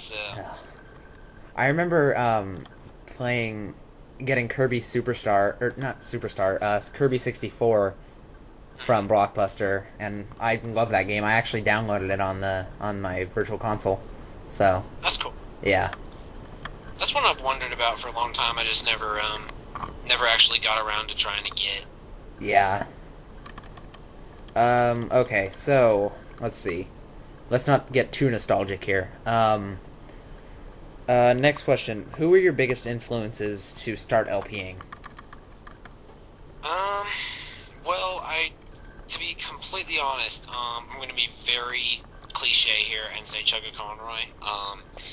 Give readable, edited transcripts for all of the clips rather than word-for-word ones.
So I remember getting Kirby Superstar, or not Superstar, Kirby 64 from mhm, Blockbuster, and I love that game. I actually downloaded it on my Virtual Console. So that's cool. yeah, That's one I've wondered about for a long time. I just never actually got around to trying to get. yeah. Okay, so let's see. Let's not get too nostalgic here. Next question: who were your biggest influences to start LPing? Um, well, to be completely honest, I'm going to be very cliche here and say Chugga Conroy.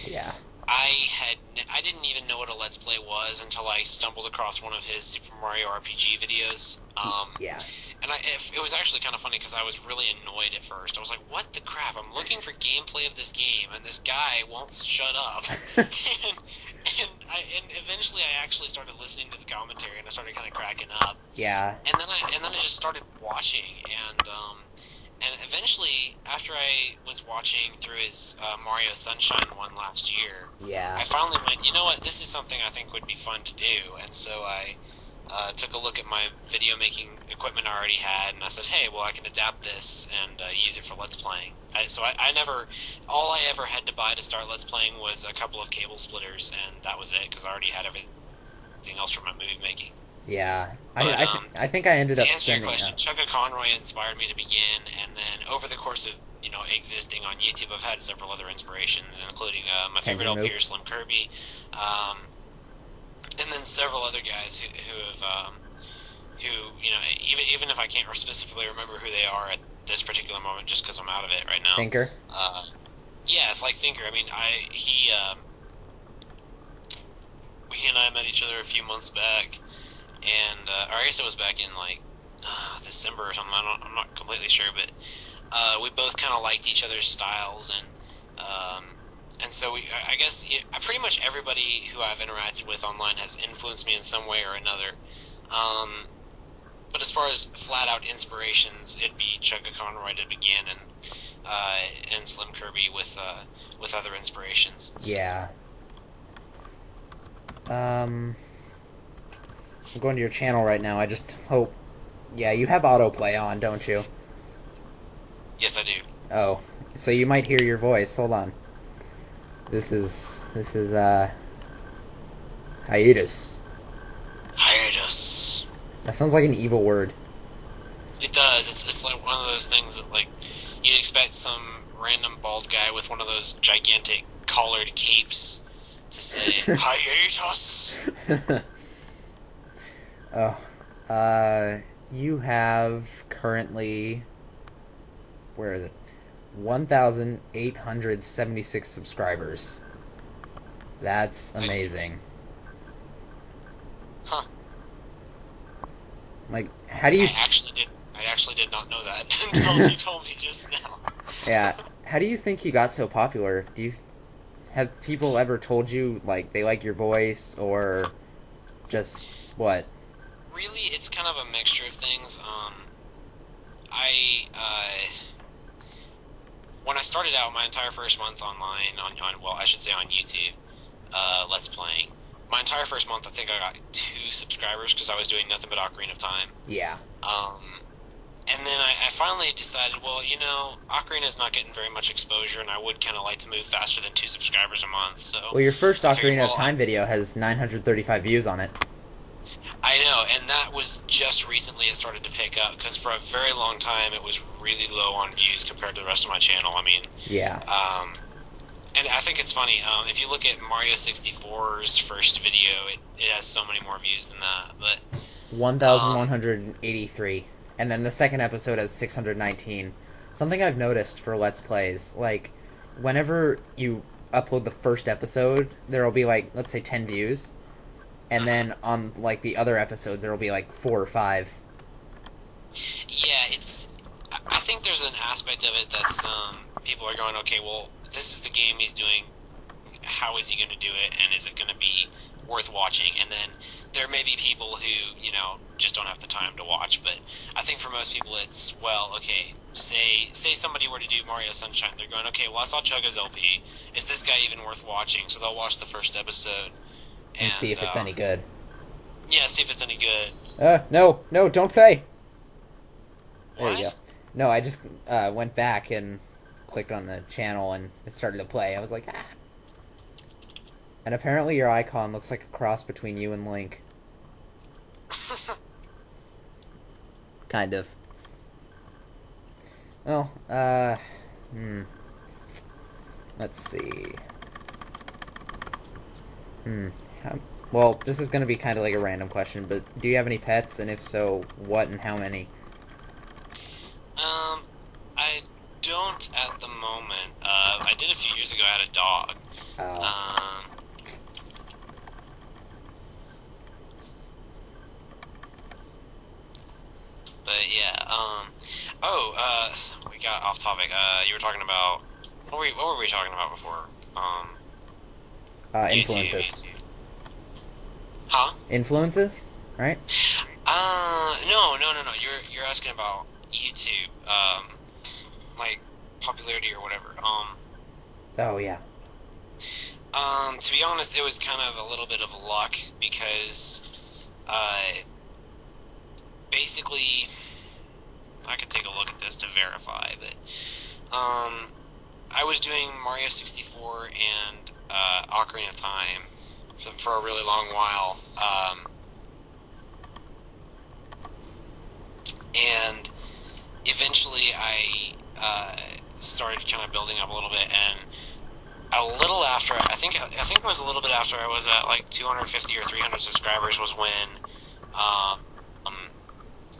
Yeah, I didn't even know what a Let's Play was until I stumbled across one of his Super Mario RPG videos. yeah, And it was actually kind of funny because I was really annoyed at first. I was like, "What the crap? I'm looking for gameplay of this game, and this guy won't shut up." And eventually I actually started listening to the commentary, and I started kind of cracking up. yeah, And then I just started watching, and eventually, after I was watching through his Mario Sunshine one last year, yeah. I finally went, you know what, this is something I think would be fun to do. And so I took a look at my video making equipment I already had, and I said, hey, well, I can adapt this and use it for Let's Playing. I never, all I ever had to buy to start Let's Playing was a couple of cable splitters, and that was it, because I already had everything else for my movie making. Yeah, But I think I ended to up answer your spending. question, Chugga Conroy inspired me to begin, and then over the course of existing on YouTube, I've had several other inspirations, including my favorite Tension LP move. here, Slim Kirby, um, and then several other guys who even if I can't specifically remember who they are at this particular moment, just because I'm out of it right now. Thinker. Yeah, it's like Thinker. I mean, he and I met each other a few months back, and or I guess it was back in like December or something. I'm not completely sure, but we both kind of liked each other's styles, and so I guess pretty much everybody who I've interacted with online has influenced me in some way or another. Um, but as far as flat out inspirations, it'd be Chugga Conroy to begin, and Slim Kirby with other inspirations. So, Yeah. I'm going to your channel right now. I just hope. Yeah, you have autoplay on, don't you? yes, I do. Oh, so you might hear your voice. Hold on. This is hiatus. Hiatus. That sounds like an evil word. It does. It's like one of those things that like you'd expect some random bald guy with one of those gigantic collared capes to say hiatus. Oh, you have currently, where is it? 1,876 subscribers. That's amazing. Huh. Like, how do you? I actually did not know that until you told me just now. Yeah, how do you think you got so popular? Have people ever told you like they like your voice or just what? Really, it's kind of a mixture of things. I when I started out my entire first month online on well, I should say on YouTube, Let's Playing. My entire first month, I think I got 2 subscribers because I was doing nothing but Ocarina of Time. Yeah. And then I finally decided, well, Ocarina's not getting very much exposure, and I would kind of like to move faster than 2 subscribers a month. So Well, your first I figured, Ocarina of well, Time video has 935 views on it. I know, and that was just recently it started to pick up because for a very long time it was really low on views compared to the rest of my channel. I mean, Yeah. and I think it's funny. If you look at Mario 64's first video, it has so many more views than that. But 1,183. And then the second episode has 619. Something I've noticed for Let's Plays, like, whenever you upload the first episode, there'll be, like, let's say 10 views. And then on, like, the other episodes, there'll be, like, 4 or 5. yeah, I think there's an aspect of it that's people are going, okay, well, this is the game he's doing. How is he going to do it, and is it going to be worth watching? And then there may be people who just don't have the time to watch. But I think for most people, it's well, okay, say somebody were to do Mario Sunshine, they're going, okay, well I saw Chugga's LP. Is this guy even worth watching? So they'll watch the first episode And see if it's any good. Yeah, see if it's any good. No, don't play. There What? you go. No, I just went back and clicked on the channel and it started to play. I was like, ah. And apparently your icon looks like a cross between you and Link. Kind of. Well, let's see. Well, this is going to be kind of like a random question, but do you have any pets? And if so, what and how many? I don't at the moment. I did a few years ago. I had a dog. But yeah. We got off topic. You were talking about what were we talking about before? Influences. YouTube. Huh? Influences, right? No. You're asking about YouTube, like popularity or whatever. Oh yeah. To be honest, it was kind of a little bit of luck because, basically, I could take a look at this to verify, but, I was doing Mario 64 and, Ocarina of Time for a really long while, and eventually I started kind of building up a little bit, and a little after, I think it was a little bit after I was at like 250 or 300 subscribers was when,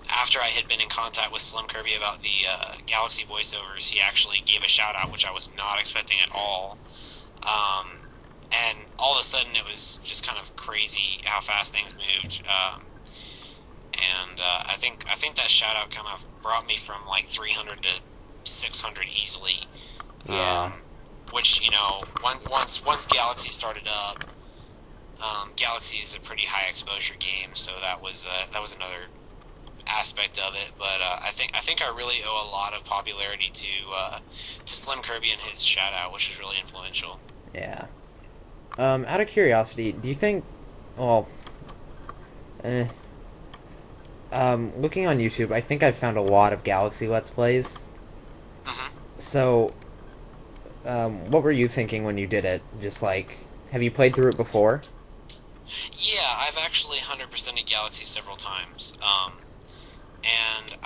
after I had been in contact with Slim Kirby about the Galaxy voiceovers, he actually gave a shout out, which I was not expecting at all. And all of a sudden, it was just kind of crazy how fast things moved. I think that shout out kind of brought me from like 300 to 600 easily. Yeah. Which, you know, once Galaxy started up, Galaxy is a pretty high exposure game, so that was another aspect of it. But I think I really owe a lot of popularity to Slim Kirby and his shout out, which was really influential. Yeah. Out of curiosity, do you think, well, looking on YouTube, I think I've found a lot of Galaxy Let's Plays. Mm-hmm. So, what were you thinking when you did it? Just like, have you played through it before? Yeah, I've actually 100%ed Galaxy several times. And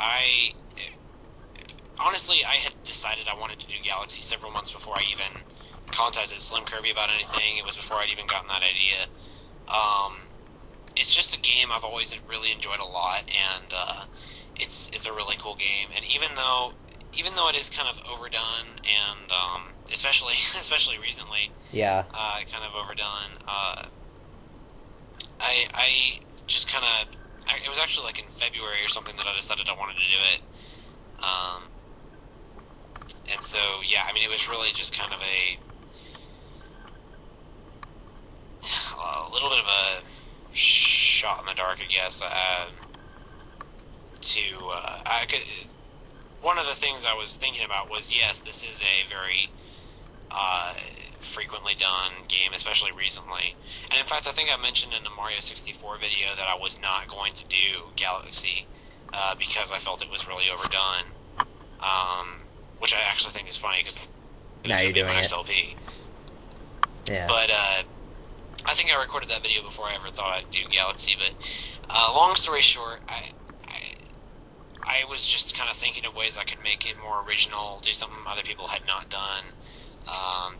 honestly, I had decided I wanted to do Galaxy several months before I even contacted Slim Kirby about anything. It was before I'd even gotten that idea. It's just a game I've always really enjoyed a lot, and it's a really cool game. And even though it is kind of overdone, and especially recently, Yeah. kind of overdone. I just kind of. It was actually like in February or something that I decided I wanted to do it. And so, yeah, I mean, it was really just kind of a little bit of a shot in the dark, I guess. One of the things I was thinking about was, yes, this is a very frequently done game, especially recently. And in fact, I think I mentioned in the Mario 64 video that I was not going to do Galaxy because I felt it was really overdone. Which I actually think is funny because Now you're doing my it. next LP. Yeah. But I think I recorded that video before I ever thought I'd do Galaxy. But long story short, I was just kind of thinking of ways I could make it more original, do something other people had not done,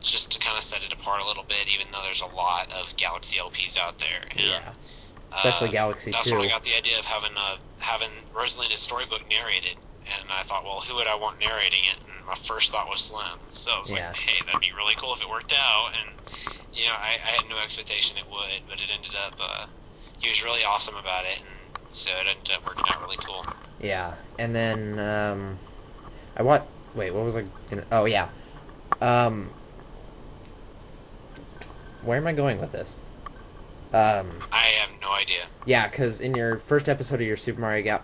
just to kind of set it apart a little bit, even though there's a lot of Galaxy LPs out there. And, Yeah. Especially Galaxy that's 2. when I got the idea of having Rosalina's storybook narrated. And I thought, well, who would I want narrating it? And my first thought was Slim. So I was Yeah. like, hey, that'd be really cool if it worked out. And, you know, I had no expectation it would, but it ended up, he was really awesome about it, and so it ended up working out really cool. Yeah. And then, wait, what was I gonna... Oh, yeah. Where am I going with this? I have no idea. Yeah, because in your first episode of your Super Mario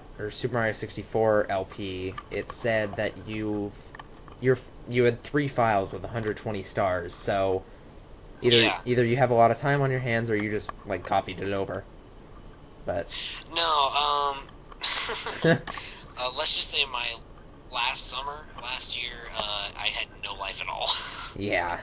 64 LP, it said that you had 3 files with 120 stars. So Yeah. either you have a lot of time on your hands or you just like copied it over. But No, let's just say my last year, I had no life at all. yeah,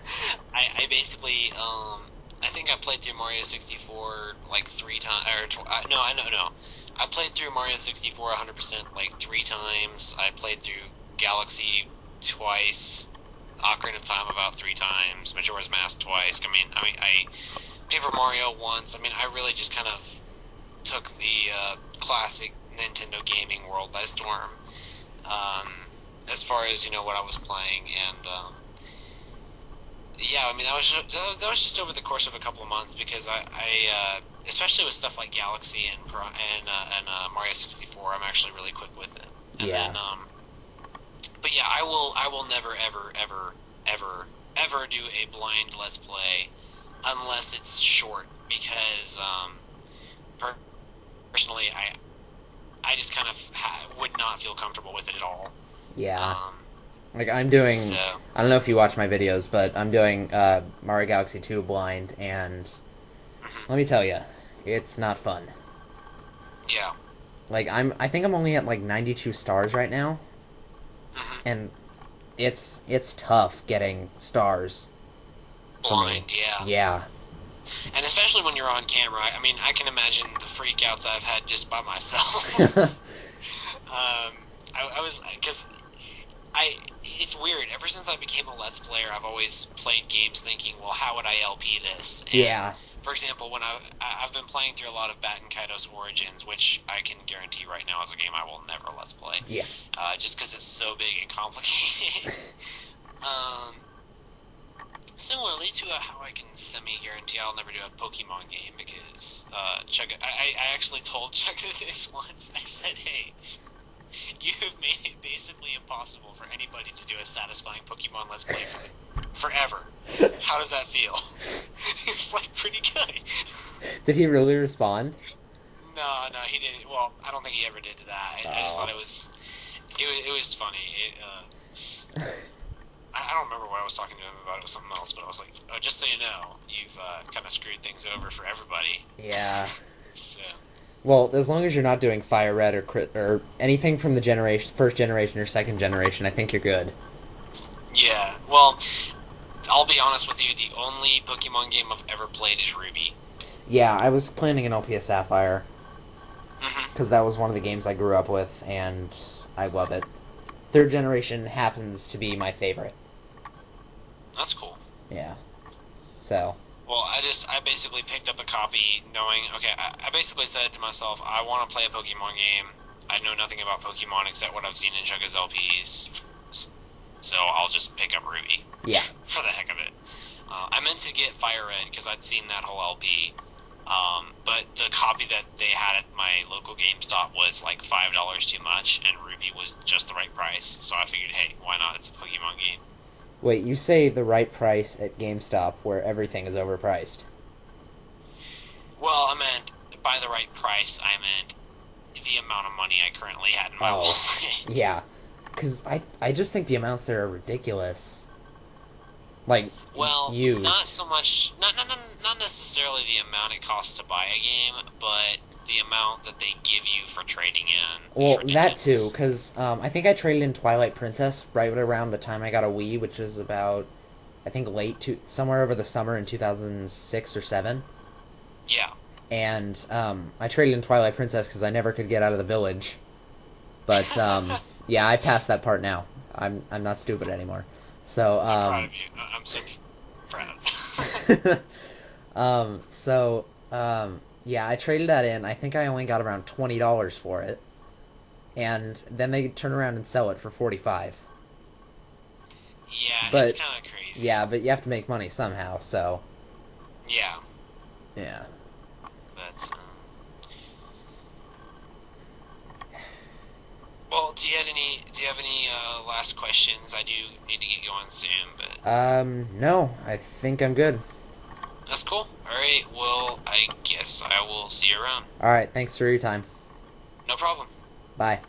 I basically, I think I played through Mario 64 like 3 times, or no. I played through Mario 64 100% like 3 times. I played through Galaxy twice, Ocarina of Time about 3 times, Majora's Mask twice. I Paper Mario once. I really just kind of took the classic Nintendo gaming world by storm. As far as what I was playing, and yeah, that was just over the course of a couple of months because I especially with stuff like Galaxy and Mario 64, I'm actually really quick with it. And yeah. then, but yeah, I will never ever do a blind Let's Play unless it's short because personally I just kind of would not feel comfortable with it at all. Yeah. Like I'm doing, So, I don't know if you watch my videos, but I'm doing Mario Galaxy 2 blind, and let me tell you, it's not fun. yeah. Like I think I'm only at like 92 stars right now, and it's tough getting stars. Blind, yeah. Yeah. And especially when you're on camera. I can imagine the freakouts I've had just by myself. I was, because it's weird. Ever since I became a Let's Player, I've always played games thinking, well, how would I LP this? And Yeah. for example, when I've been playing through a lot of Batten Kaitos Origins, which I can guarantee right now is a game I will never Let's Play. Yeah. Just because it's so big and complicated. Similarly to how I can semi-guarantee I'll never do a Pokemon game because I actually told Chuck this once. I said, hey, you have made it basically impossible for anybody to do a satisfying Pokemon Let's Play forever. How does that feel? He was like, pretty good. Did he really respond? No, he didn't. Well, I don't think he ever did to that. I just thought it was funny. I don't remember what I was talking to him about. It was something else, but I was like, oh, just so you know, you've kind of screwed things over for everybody. Yeah. So. Well, as long as you're not doing Fire Red or anything from the first generation or second generation, I think you're good. Yeah. Well, I'll be honest with you. The only Pokemon game I've ever played is Ruby. Yeah, I was planning an LP of Sapphire Mm-hmm. because that was one of the games I grew up with, and I love it. Third generation happens to be my favorite. That's cool. Yeah. So. Well, I basically picked up a copy knowing, okay, I basically said to myself, I want to play a Pokemon game. I know nothing about Pokemon except what I've seen in Chugga's LPs, so I'll just pick up Ruby. Yeah. For the heck of it. I meant to get Fire Red because I'd seen that whole LP, but the copy that they had at my local GameStop was like $5 too much, and Ruby was just the right price, so I figured, hey, why not? It's a Pokemon game. Wait, you say the right price at GameStop where everything is overpriced? Well, I meant by the right price, I meant the amount of money I currently had in my wallet. Yeah, because I just think the amounts there are ridiculous. Like, well, used. not so much, not necessarily the amount it costs to buy a game, but the amount that they give you for trading in. Well, that too, because I think I traded in Twilight Princess right around the time I got a Wii, which was about, I think, somewhere over the summer in 2006 or 7. Yeah. And I traded in Twilight Princess because I never could get out of the village. But yeah, I passed that part now. I'm not stupid anymore. So I'm proud of you. I'm so proud. Yeah, I traded that in. I think I only got around $20 for it, and then they turn around and sell it for $45. Yeah, but, it's kind of crazy. Yeah, but you have to make money somehow. So. Yeah. Yeah. But. Well, do you have any last questions? I do need to get going soon, but. No, I think I'm good. That's cool. Alright, well, I guess I will see you around. All right, thanks for your time. No problem. Bye.